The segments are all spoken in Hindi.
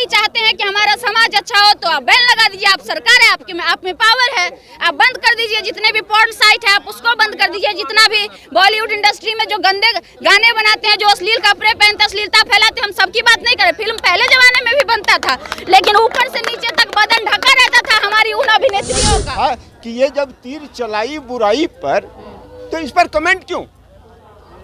नहीं चाहते हैं कि हमारा समाज अच्छा हो तो आप बैन लगा दीजिए, आप सरकार है, आपके में आप में पावर है, आप बंद कर दीजिए। जितने भी पोर्न साइट है आप उसको बंद कर दीजिए। जितना भी बॉलीवुड इंडस्ट्री में जो गंदे गाने बनाते हैं, जो अश्लील कपड़े पहनते, अश्लीलता फैलाते, हम सबकी बात नहीं करें। फिल्म पहले जमाने में भी बनता था, लेकिन ऊपर से नीचे तक बदन ढका रहता था हमारी उन अभिनेत्रियों का। कि ये जब तीर चलाई बुराई पर तो इस पर कमेंट क्यों,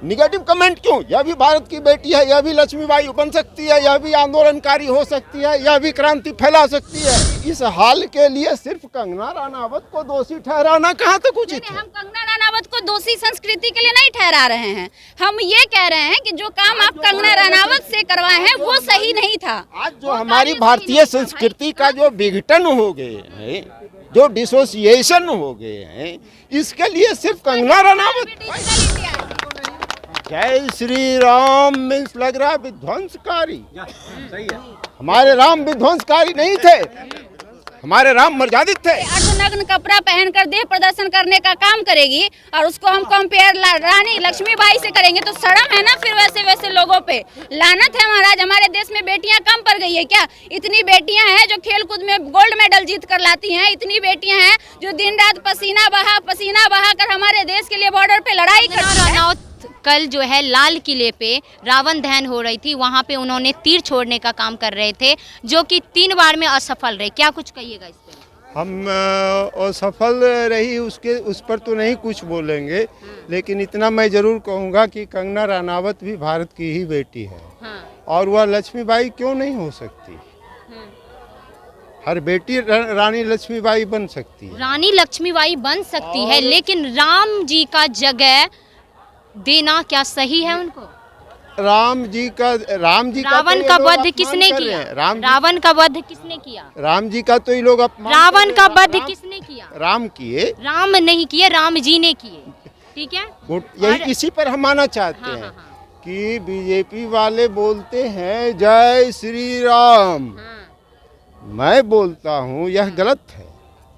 निगेटिव कमेंट क्यों? यह भी भारत की बेटी है, यह भी लक्ष्मीबाई बन सकती है, यह भी आंदोलनकारी हो सकती है, यह भी क्रांति फैला सकती है। इस हाल के लिए सिर्फ कंगना रनावत को दोषी ठहराना कहाँ तक उचित है? हम कंगना रनावत को दोषी संस्कृति के लिए नहीं ठहरा रहे हैं। हम ये कह रहे हैं कि जो काम आप कंगना रनावत से करवाए हैं वो सही नहीं था। आज जो हमारी भारतीय संस्कृति का जो विघटन हो गए हैं, जो डिसोसिएशन हो गए हैं, इसके लिए सिर्फ कंगना रनावत। जय श्री राम मीन्स लग रहा है विध्वंसकारी। सही है। हमारे राम विध्वंसकारी नहीं थे, हमारे राम मर्यादित थे। अर्धनग्न कपड़ा पहनकर देह प्रदर्शन करने का काम करेगी और उसको हम कंपेयर रानी लक्ष्मीबाई से करेंगे तो शर्म है ना फिर वैसे वैसे लोगों पे। लानत है महाराज, हमारे देश में बेटियां कम पड़ गई है क्या? इतनी बेटियां हैं जो खेलकूद में गोल्ड मेडल जीत कर लाती हैं, इतनी बेटियां हैं जो दिन रात पसीना बहा कर हमारे देश के लिए बॉर्डर पे लड़ाई करती हैं। कल जो है लाल किले पे रावण दहन हो रही थी, वहाँ पे उन्होंने तीर छोड़ने का काम कर रहे थे जो कि 3 बार में असफल रहे। क्या कुछ कहिएगा इस पे? हम असफल रही उस पर तो नहीं कुछ बोलेंगे, लेकिन इतना मैं जरूर कहूँगा कि कंगना रनावत भी भारत की ही बेटी है। और वह लक्ष्मीबाई क्यों नहीं हो सकती? हर बेटी रानी लक्ष्मीबाई बन सकती है। रानी लक्ष्मीबाई बन सकती है, लेकिन राम जी का जगह देना क्या सही है उनको? राम जी का रावण का वध किसने किया? रावण का वध किसने किया? राम जी का तो ये लोग अपमान। रावण का वध किसने किया? राम किए, राम नहीं किए, राम जी ने किए। ठीक है, यही इसी पर हम आना चाहते हैं कि बीजेपी वाले बोलते हैं जय श्री राम, मैं बोलता हूँ यह गलत है।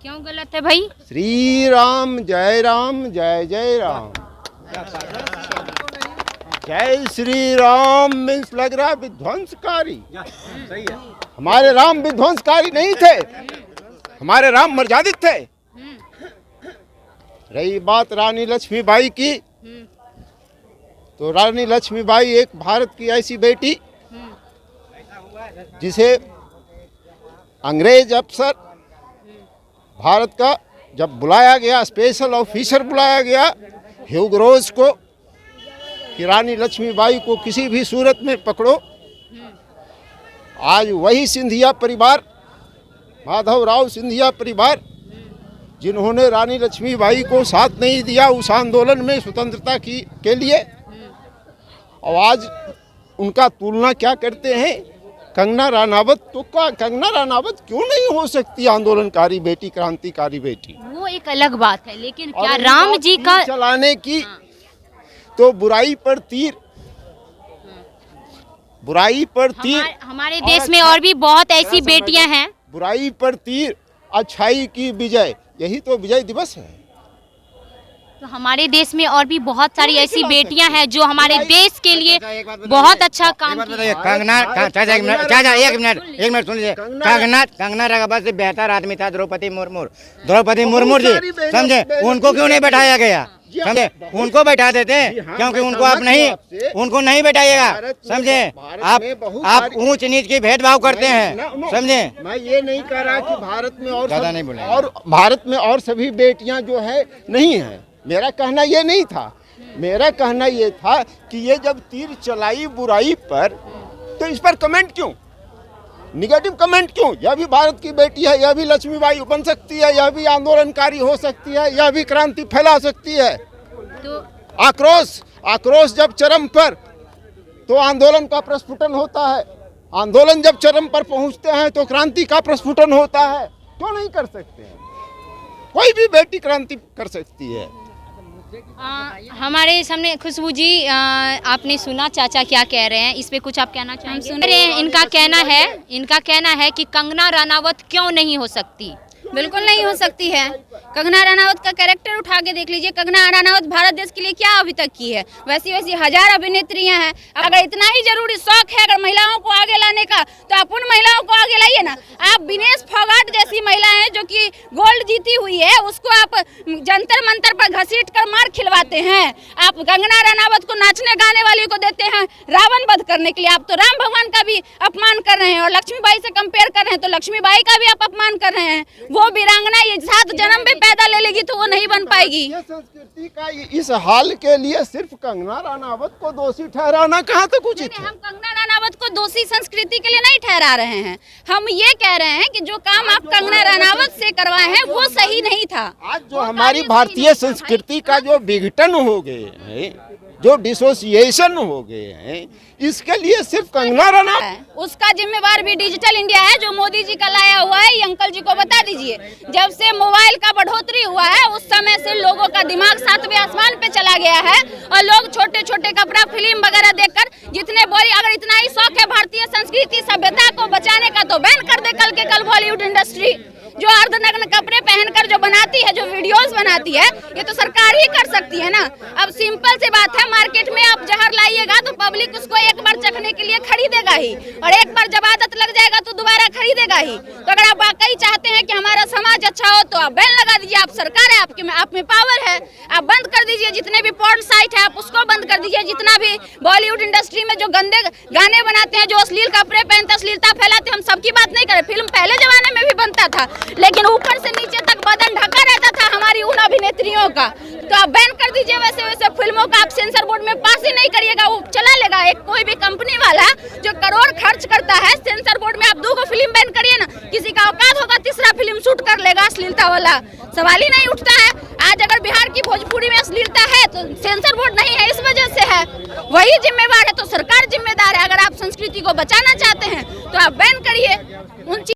क्यों गलत है भाई? श्री राम जय जय राम। जय श्री राम मीन्स लग रहा है विध्वंसकारी। सही है। हमारे राम विध्वंसकारी नहीं थे, हमारे राम मर्यादित थे। रही बात रानी लक्ष्मीबाई की, तो रानी लक्ष्मीबाई एक भारत की ऐसी बेटी जिसे अंग्रेज अफसर भारत का जब बुलाया गया, स्पेशल ऑफिसर बुलाया गया ह्यूग रोज को कि रानी लक्ष्मीबाई को किसी भी सूरत में पकड़ो, आज वही सिंधिया परिवार, माधवराव सिंधिया परिवार, जिन्होंने रानी लक्ष्मीबाई को साथ नहीं दिया उस आंदोलन में स्वतंत्रता के लिए, और आज उनका तुलना क्या करते हैं कंगना रनावत। तो क्या कंगना रनावत क्यों नहीं हो सकती आंदोलनकारी बेटी, क्रांतिकारी बेटी? वो एक अलग बात है, लेकिन क्या राम जी का चलाने की तो बुराई पर तीर, बुराई पर तीर। हमारे देश में और भी बहुत ऐसी बेटियां हैं। बुराई पर तीर, अच्छाई की विजय, यही तो विजय दिवस है। तो हमारे देश में और भी बहुत सारी ऐसी बेटियां हैं जो हमारे देश के लिए बहुत अच्छा काम किया। एक मिनट सुन लीजिए। कंगना रनावत से बेहतर आदमी था द्रौपदी मुर्मू जी, समझे? उनको क्यों नहीं बैठाया गया? समझे? उनको बैठा देते, क्योंकि उनको आप नहीं, उनको नहीं बैठाइएगा। समझे? आप ऊंच नीच की भेदभाव करते हैं, समझे? मैं ये नहीं कह रहा कि भारत में और ज्यादा नहीं बोले, और भारत में और सभी बेटियां जो है नहीं है, मेरा कहना ये नहीं था। मेरा कहना ये था कि ये जब तीर चलाई बुराई पर तो इस पर कमेंट क्यों, निगेटिव कमेंट क्यों? यह भी भारत की बेटी है, यह भी लक्ष्मीबाई बन सकती है, यह भी आंदोलनकारी हो सकती है, यह भी क्रांति फैला सकती है। तो आक्रोश जब चरम पर तो आंदोलन का प्रस्फुटन होता है, आंदोलन जब चरम पर पहुंचते हैं तो क्रांति का प्रस्फुटन होता है। क्यों नहीं कर सकते हैं? कोई भी बेटी क्रांति कर सकती है। हमारे सामने खुशबू जी, आपने सुना चाचा क्या कह रहे हैं, इस पे कुछ आप कहना चाहेंगे? सुन रहे हैं, इनका कहना है कि कंगना रनावत क्यों नहीं हो सकती। बिल्कुल नहीं हो सकती है। कंगना रनावत का कैरेक्टर उठा के देख लीजिए। कंगना रनावत भारत देश के लिए क्या अभी तक की है? वैसी वैसी हजार अभिनेत्रियां हैं। अगर इतना ही जरूरी शौक है अगर महिलाओं को आगे लाने का, तो आप उन महिलाओं को आगे लाइए ना। आप विनेश फोगाट जैसी महिला है जो कि गोल्ड जीती हुई है, उसको आप जंतर मंतर पर घसीट कर मार खिलवाते हैं। आप कंगना रनावत को नाचने गाने वाली को देते हैं रावण वध करने के लिए। आप तो राम भगवान का भी अपमान कर रहे हैं और लक्ष्मीबाई से कंपेयर कर रहे हैं, तो लक्ष्मीबाई का भी आप अपमान कर रहे हैं। वो वीरांगना ये 7 जन्म भी पैदा ले लेगी तो वो नहीं बन पाएगी। संस्कृति का इस हाल के लिए सिर्फ कंगना रनावत को दोषी ठहराना कहाँ तक उचित है? हम कंगना रनावत को दोषी संस्कृति के लिए नहीं ठहरा रहे हैं। हम ये कह रहे हैं कि जो काम आप कंगना रनावत से करवाए हैं वो सही नहीं था। आज जो हमारी भारतीय संस्कृति का जो विघटन हो गए हैं, जो डिसोसिएशन हो गए हैं, इसके लिए सिर्फ कंगना रनावत उसका जिम्मेवार भी डिजिटल इंडिया है जो मोदी जी का लाया हुआ है। ये अंकल जी को बता दीजिए। जब से मोबाइल का बढ़ोतरी हुआ है उस समय से लोगों का दिमाग 7वें आसमान पे चला गया है और लोग छोटे छोटे कपड़ा फिल्म वगैरह देखकर जितने बोली, अगर इतना ही शौक है भारतीय संस्कृति सभ्यता को बचाने का तो बैन कर दे कल के कल बॉलीवुड इंडस्ट्री। जो अर्धनग्न कपड़े पहनकर जो बनाती है, जो वीडियोस बनाती है, ये तो सरकार ही कर सकती है ना। अब सिंपल सी बात है, मार्केट में आप जहर लाइएगा तो पब्लिक उसको एक बार चखने के लिए खरीदेगा ही, और एक बार जब आदत लग जाएगा तो दोबारा खरीदेगा ही। तो अगर आप वाकई चाहते हैं कि हमारा समाज अच्छा हो तो आप बैन लगा दीजिए। आप सरकार है, आप में पावर है, आप बंद कर दीजिए। जितने भी पोर्न साइट है आप उसको बंद कर दीजिए। जितना भी बॉलीवुड इंडस्ट्री में जो गंदे गाने बनाते हैं, जो अश्लील कपड़े पहनते, अश्लीलता फैलाते, हम सबकी बात नहीं करें। फिल्म पहले जमाने में भी बनता था लेकिन ऊपर से नीचे तक बदन ढका रहता था हमारी उन अभिनेत्रियों का। तो आप बैन कर दीजिए वैसे वैसे फिल्मों का। आप सेंसर बोर्ड में पास ही नहीं करिएगा, वो चला लेगा। एक कोई भी कंपनी वाला जो करोड़ खर्च करता है सेंसर बोर्ड में, आप 2 फिल्म बैन करिए ना, किसी का औकात होगा तीसरा फिल्म शूट कर लेगा अश्लीलता वाला। सवाल ही नहीं उठता है। आज अगर बिहार की भोजपुरी में अश्लीलता है तो सेंसर बोर्ड नहीं है, इस वजह से है। वही जिम्मेवार है, तो सरकार जिम्मेदार है। अगर आप संस्कृति को बचाना चाहते हैं तो आप बैन करिए उन